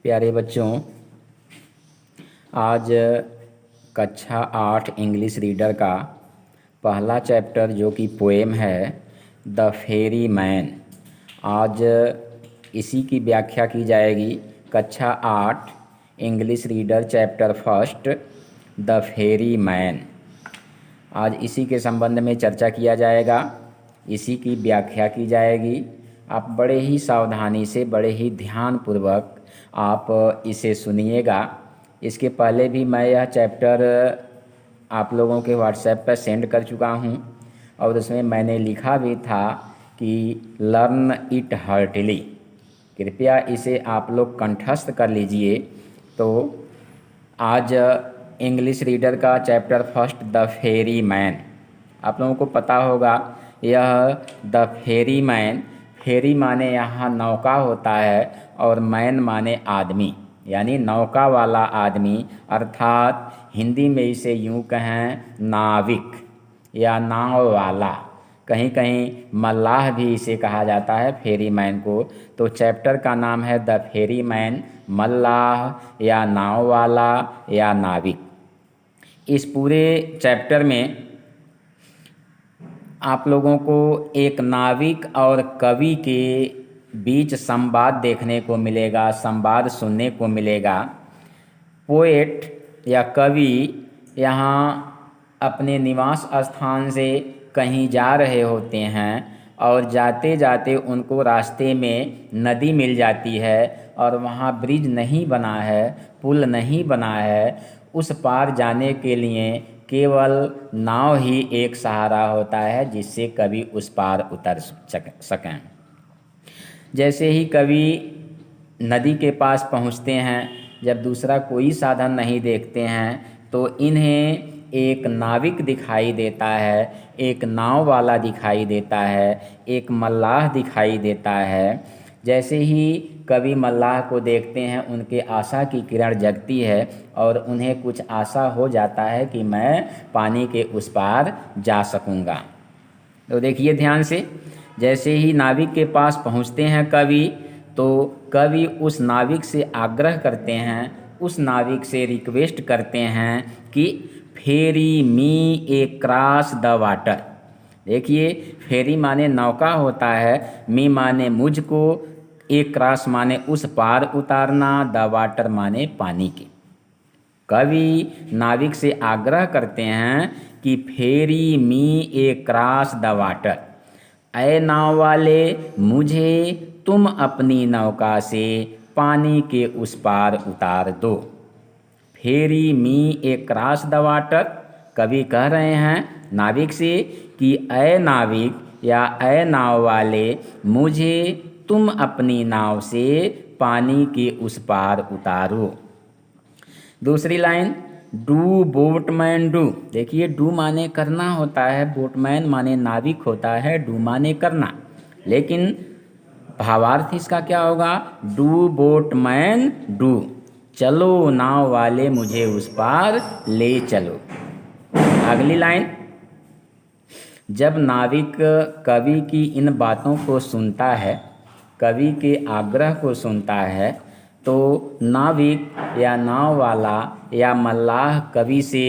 प्यारे बच्चों, आज कक्षा 8 इंग्लिश रीडर का पहला चैप्टर जो कि पोएम है द फेरी मैन, आज इसी की व्याख्या की जाएगी। कक्षा 8 English reader chapter first the ferry man, आज इसी के संबंध में चर्चा किया जाएगा, इसी की व्याख्या की जाएगी। आप बड़े ही सावधानी से, बड़े ही ध्यानपूर्वक आप इसे सुनिएगा। इसके पहले भी मैं यह चैप्टर आप लोगों के व्हाट्सएप पर सेंड कर चुका हूं और उसमें मैंने लिखा भी था कि लर्न इट हार्टली, कृपया इसे आप लोग कंठस्थ कर लीजिए। तो आज इंग्लिश रीडर का chapter first the ferry man, आप लोगों को पता होगा यह द फेरी मैन, फेरी माने यहाँ नौका होता है और मैन माने आदमी, यानी नौका वाला आदमी, अर्थात हिंदी में इसे यूँ कहें नाविक या नाव वाला, कहीं कहीं मल्लाह भी इसे कहा जाता है फेरी मैन को। तो चैप्टर का नाम है द फेरी मैन, मल्लाह या नाव वाला या नाविक। इस पूरे चैप्टर में आप लोगों को एक नाविक और कवि के बीच संवाद देखने को मिलेगा, संवाद सुनने को मिलेगा। पोएट या कवि यहाँ अपने निवास स्थान से कहीं जा रहे होते हैं और जाते जाते उनको रास्ते में नदी मिल जाती है और वहाँ ब्रिज नहीं बना है, पुल नहीं बना है। उस पार जाने के लिए केवल नाव ही एक सहारा होता है जिससे कवि उस पार उतर सकें। जैसे ही कवि नदी के पास पहुँचते हैं, जब दूसरा कोई साधन नहीं देखते हैं तो इन्हें एक नाविक दिखाई देता है, एक नाव वाला दिखाई देता है, एक मल्लाह दिखाई देता है। जैसे ही कवि मल्लाह को देखते हैं उनके आशा की किरण जगती है और उन्हें कुछ आशा हो जाता है कि मैं पानी के उस पार जा सकूंगा। तो देखिए ध्यान से, जैसे ही नाविक के पास पहुंचते हैं कवि, तो कवि उस नाविक से आग्रह करते हैं, उस नाविक से रिक्वेस्ट करते हैं कि फेरी me across the water. देखिए, फेरी माने नौका होता है, मी माने मुझको, एक क्रॉस माने उस पार उतारना, द वाटर माने पानी के। कवि नाविक से आग्रह करते हैं कि फेरी me across the water, ऐ नाव वाले मुझे तुम अपनी नौका से पानी के उस पार उतार दो। फेरी me across the water, कवि कह रहे हैं नाविक से कि ऐ नाविक या ऐ नाव वाले मुझे तुम अपनी नाव से पानी के उस पार उतारो। दूसरी लाइन, डू बोटमैन डू। देखिए, डू माने करना होता है, बोटमैन माने नाविक होता है, डू माने करना, लेकिन भावार्थ इसका क्या होगा? डू बोटमैन डू, चलो नाव वाले मुझे उस पार ले चलो। अगली लाइन, जब नाविक कवि की इन बातों को सुनता है, कवि के आग्रह को सुनता है, तो नाविक या नाव वाला या मल्लाह कवि से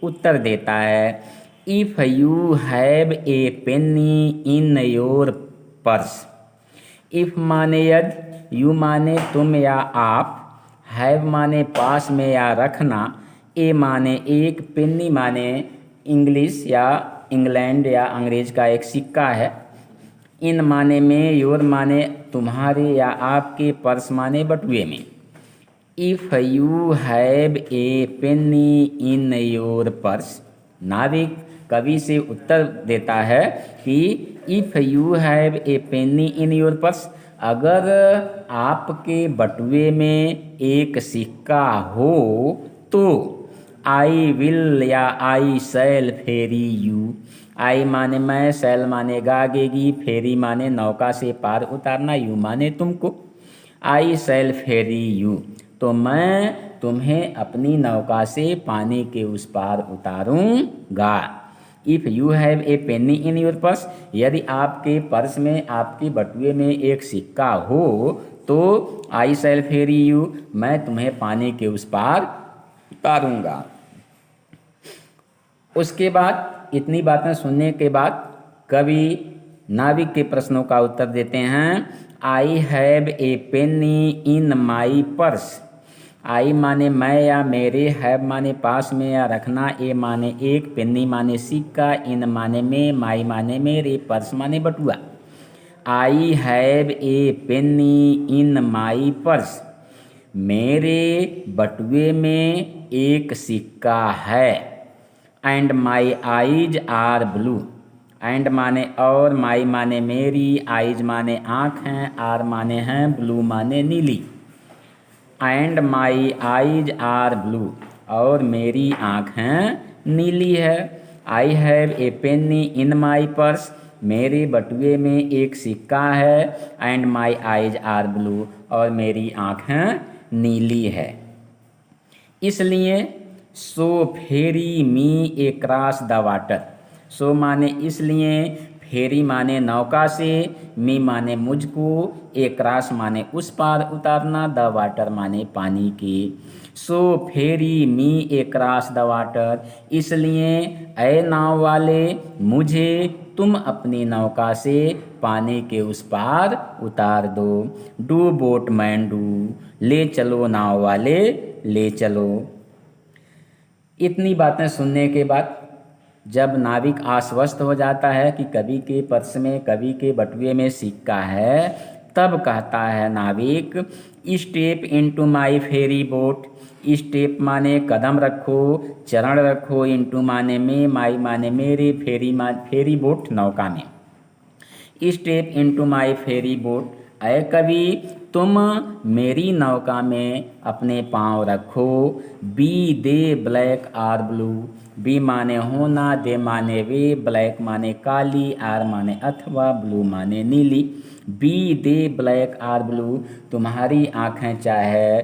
उत्तर देता है, if you have a penny in your purse. If माने यदि, यू माने तुम या आप, हैव माने पास में या रखना, ए माने एक, पेनी माने इंग्लिश या इंग्लैंड या अंग्रेज का एक सिक्का है, इन माने में, योर माने तुम्हारे या आपके, पर्स माने बटुए में। If you have a penny in your purse, नाविक कवि से उत्तर देता है कि if you have a penny in your purse, अगर आपके बटुए में एक सिक्का हो तो आई विल या आई शैल फेरी यू। आई माने मैं, शैल माने गागेगी, फेरी माने नौका से पार उतारना, यू माने तुमको। आई शैल फेरी यू, तो मैं तुम्हें अपनी नौका से पानी के उस पार उतारूंगा। If you have a penny in your purse, यदि आपके पर्स में, आपकी बटुए में एक सिक्का हो तो आई शैल फेरी यू, मैं तुम्हें पानी के उस पार उतारूंगा। उसके बाद इतनी बातें सुनने के बाद कवि नाविक के प्रश्नों का उत्तर देते हैं। I have a penny in my purse. आई माने मैं या मेरे, हैव माने पास में या रखना, ए माने एक, पेनी माने सिक्का, इन माने में, माई माने मेरे, पर्स माने बटुआ। I have a penny in my purse, मेरे बटुए में एक सिक्का है। And my eyes are blue. And माने और, माई माने मेरी, आईज माने आँख हैं, आर माने हैं, ब्लू माने नीली। And my eyes are blue, और मेरी आँखें नीली है। I have a penny in my purse, मेरे बटुए में एक सिक्का है। And my eyes are blue, और मेरी आँखें नीली है। इसलिए so ferry me across the water. So माने इसलिए, फेरी माने नौका से, मी माने मुझको, ए क्रॉस माने उस पार उतारना, द वाटर माने पानी के। सो ferry me across the water, इसलिए ऐ नाव वाले मुझे तुम अपनी नौका से पानी के उस पार उतार दो। डू बोट मैन डू, ले चलो नाव वाले ले चलो। इतनी बातें सुनने के बाद जब नाविक आश्वस्त हो जाता है कि कवि के पर्स में, कवि के बटुए में सिक्का है, तब कहता है नाविक, step into my ferry boat. Step माने कदम रखो, चरण रखो, इनटू माने में, माई माने मेरे, फेरी बोट नौका में। Step into my ferry boat, ऐ कवि तुम मेरी नौका में अपने पाँव रखो। Be they black or blue, be माने होना, दे माने वे, ब्लैक माने काली, आर माने अथवा, ब्लू माने नीली। Be they black or blue, तुम्हारी आँखें चाहे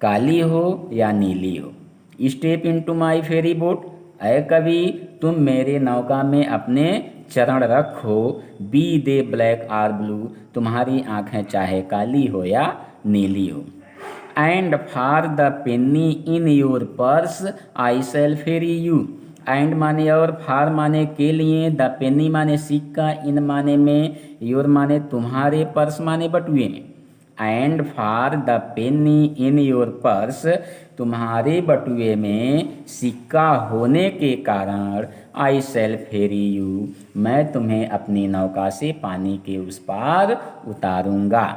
काली हो या नीली हो। Step into my ferry boat, ऐ कवि तुम मेरे नौका में अपने चरण रखो। Be they black or blue, तुम्हारी आँखें चाहे काली हो या नीली हो। And for the penny in your purse I shall ferry you. And माने और, फॉर माने के लिए, द पेनी माने सिक्का, इन माने में, योर माने तुम्हारे, पर्स माने बटुए में। And for the penny in your purse, तुम्हारे बटुए में सिक्का होने के कारण, आई शैल फेरी यू, मैं तुम्हें अपनी नौका से पानी के उस पार उतारूंगा।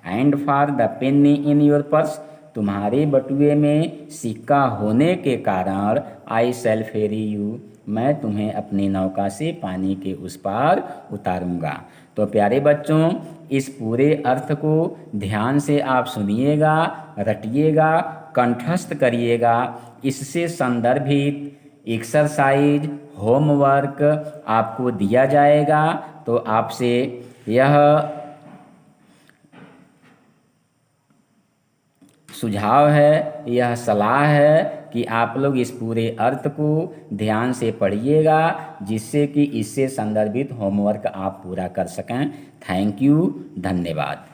And for the penny in your purse, तुम्हारे बटुए में सिक्का होने के कारण, आई शैल फेरी यू, मैं तुम्हें अपनी नौका से पानी के उस पार उतारूंगा। तो प्यारे बच्चों, इस पूरे अर्थ को ध्यान से आप सुनिएगा, रटिएगा, कंठस्थ करिएगा। इससे संदर्भित एक्सरसाइज, होमवर्क आपको दिया जाएगा। तो आपसे यह सुझाव है, यह सलाह है कि आप लोग इस पूरे अर्थ को ध्यान से पढ़िएगा, जिससे कि इससे संदर्भित होमवर्क आप पूरा कर सकें। थैंक यू, धन्यवाद।